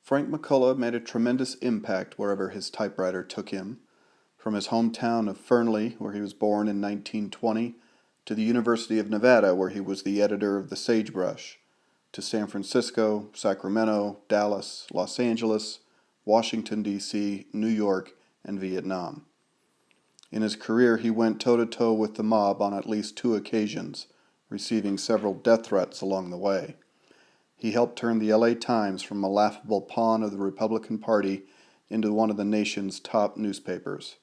Frank McCulloch made a tremendous impact wherever his typewriter took him, from his hometown of Fernley, where he was born in 1920, to the University of Nevada, where he was the editor of the Sagebrush, to San Francisco, Sacramento, Dallas, Los Angeles, Washington, D.C., New York, and Vietnam. In his career, he went toe-to-toe with the mob on at least 2 occasions, receiving several death threats along the way. He helped turn the LA Times from a laughable pawn of the Republican Party into one of the nation's top newspapers.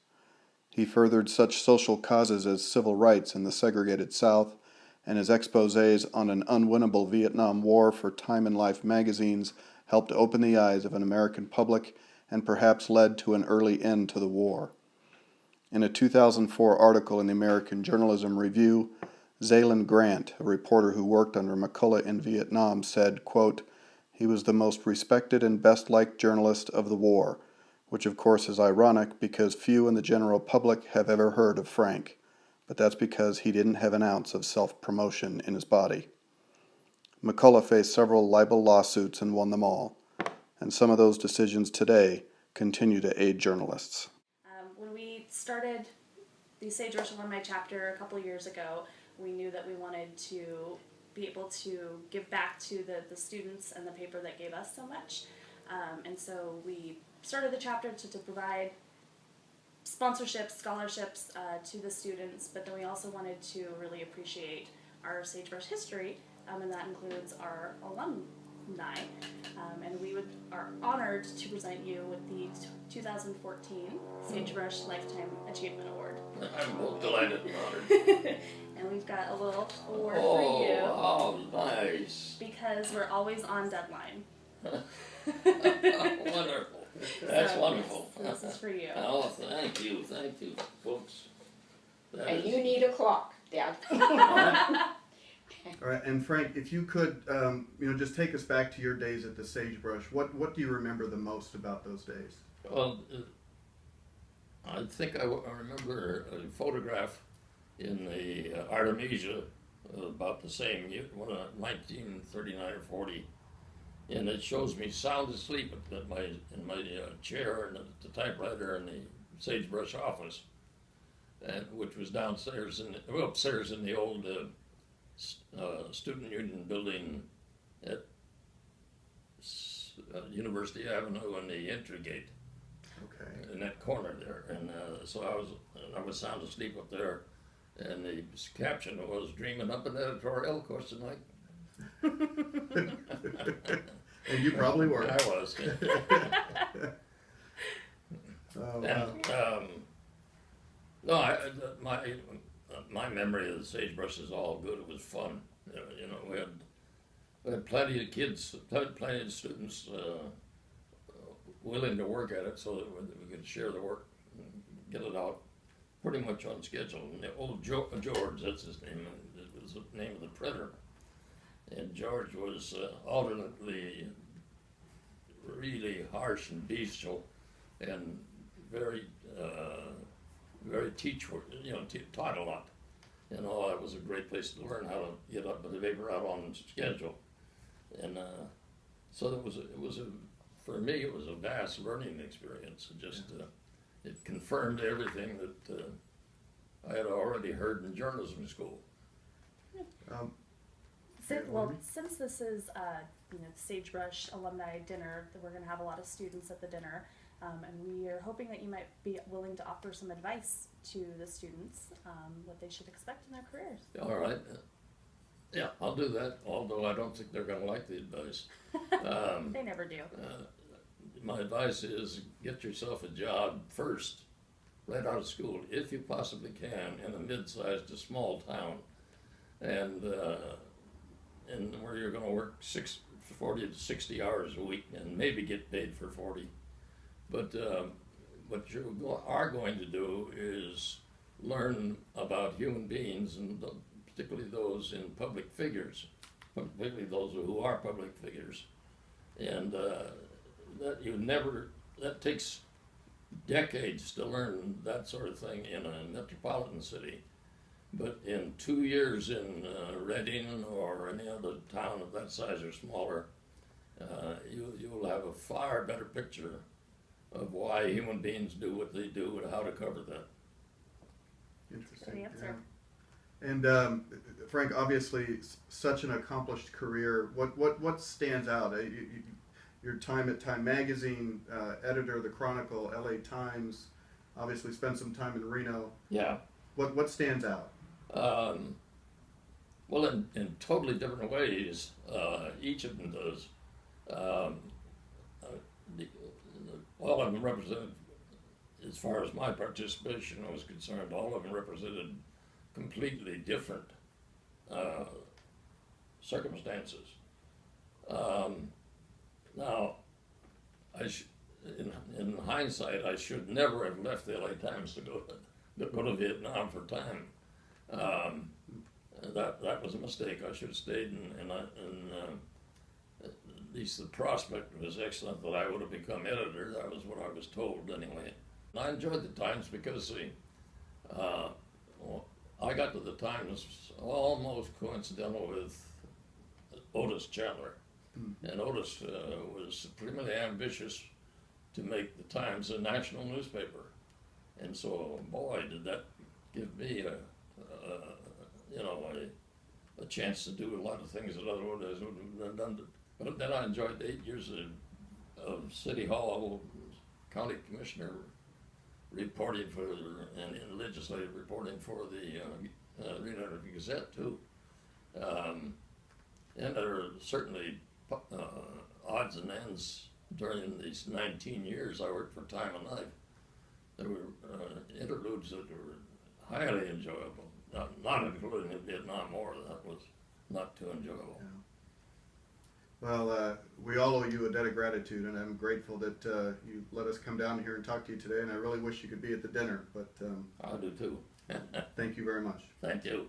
He furthered such social causes as civil rights in the segregated South, and his exposés on an unwinnable Vietnam War for Time and Life magazines helped open the eyes of an American public and perhaps led to an early end to the war. In a 2004 article in the American Journalism Review, Zaylen Grant, a reporter who worked under McCulloch in Vietnam, said, quote, "He was the most respected and best-liked journalist of the war," which of course is ironic because few in the general public have ever heard of Frank, but that's because he didn't have an ounce of self-promotion in his body. McCulloch faced several libel lawsuits and won them all, and some of those decisions today continue to aid journalists. When we started the Sagebrush Alumni chapter a couple years ago, we knew that we wanted to be able to give back to the students and the paper that gave us so much. And so we started the chapter to provide sponsorships, scholarships to the students, but then we also wanted to really appreciate our Sagebrush history, and that includes our alumni. And we are honored to present you with the 2014 Sagebrush Lifetime Achievement Award. I'm both delighted and honored. And we've got a little award for you. Oh, nice. Because we're always on deadline. Wonderful. That's So, wonderful. yes, this is for you. Oh, thank you, folks. That And is- you need a clock, Dad. All right, and Frank, if you could, just take us back to your days at the Sagebrush. What do you remember the most about those days? Well, I think I remember a photograph in the Artemisia about the same year, 1939 or 40, and it shows me sound asleep in my chair and the typewriter in the Sagebrush office, and which was upstairs in the old Student Union building at University Avenue and the entry gate. Okay. In that corner there, and so I was sound asleep up there, and the caption was "Dreaming up an editorial." Of course, tonight. And you probably were. I was. Oh, And no, my memory of the Sagebrush is all good. It was fun. We had plenty of kids, plenty of students willing to work at it, so that we could share the work and get it out pretty much on schedule. And the old George, that's his name, it was the name of the printer. And George was alternately really harsh and bestial, and very taught a lot. That was a great place to learn how to get up the paper out on schedule. And so for me, it was a vast learning experience. It confirmed everything that I had already heard in journalism school. Since this is Sagebrush Alumni Dinner, we're going to have a lot of students at the dinner, and we are hoping that you might be willing to offer some advice to the students, what they should expect in their careers. All right. Yeah, I'll do that, although I don't think they're going to like the advice. They never do. My advice is get yourself a job first, right out of school, if you possibly can, in a mid-sized to small town, and where you're going to work 40 to 60 hours a week and maybe get paid for 40. But what you are going to do is learn about human beings, and particularly those in public figures, particularly those who are public figures. And that takes decades to learn that sort of thing in a metropolitan city. But in 2 years in Reading or any other town of that size or smaller, you'll have a far better picture of why human beings do what they do and how to cover that. Interesting. Good answer. Yeah. And Frank, obviously, such an accomplished career. What stands out? Your time at Time Magazine, editor of the Chronicle, L.A. Times. Obviously, spent some time in Reno. Yeah. What stands out? Well, in totally different ways, each of them does. All of them represented, as far as my participation was concerned, all of them represented completely different circumstances. Now, in hindsight, I should never have left the LA Times to go to Vietnam for time. That was a mistake. I should have stayed, and at least the prospect was excellent that I would have become editor. That was what I was told anyway. And I enjoyed the Times because I got to the Times almost coincidental with Otis Chandler. And Otis was supremely ambitious to make the Times a national newspaper. And so, boy, did that give me a chance to do a lot of things that otherwise wouldn't have done. But then I enjoyed 8 years of City Hall, county commissioner reporting for, and legislative reporting for the Reno Gazette too. And there were certainly odds and ends during these 19 years I worked for Time and Life. There were interludes that were highly enjoyable, not including the Vietnam War. That was not too enjoyable. Yeah. Well, we all owe you a debt of gratitude, and I'm grateful that you let us come down here and talk to you today, and I really wish you could be at the dinner, but I do too. thank you very much. Thank you.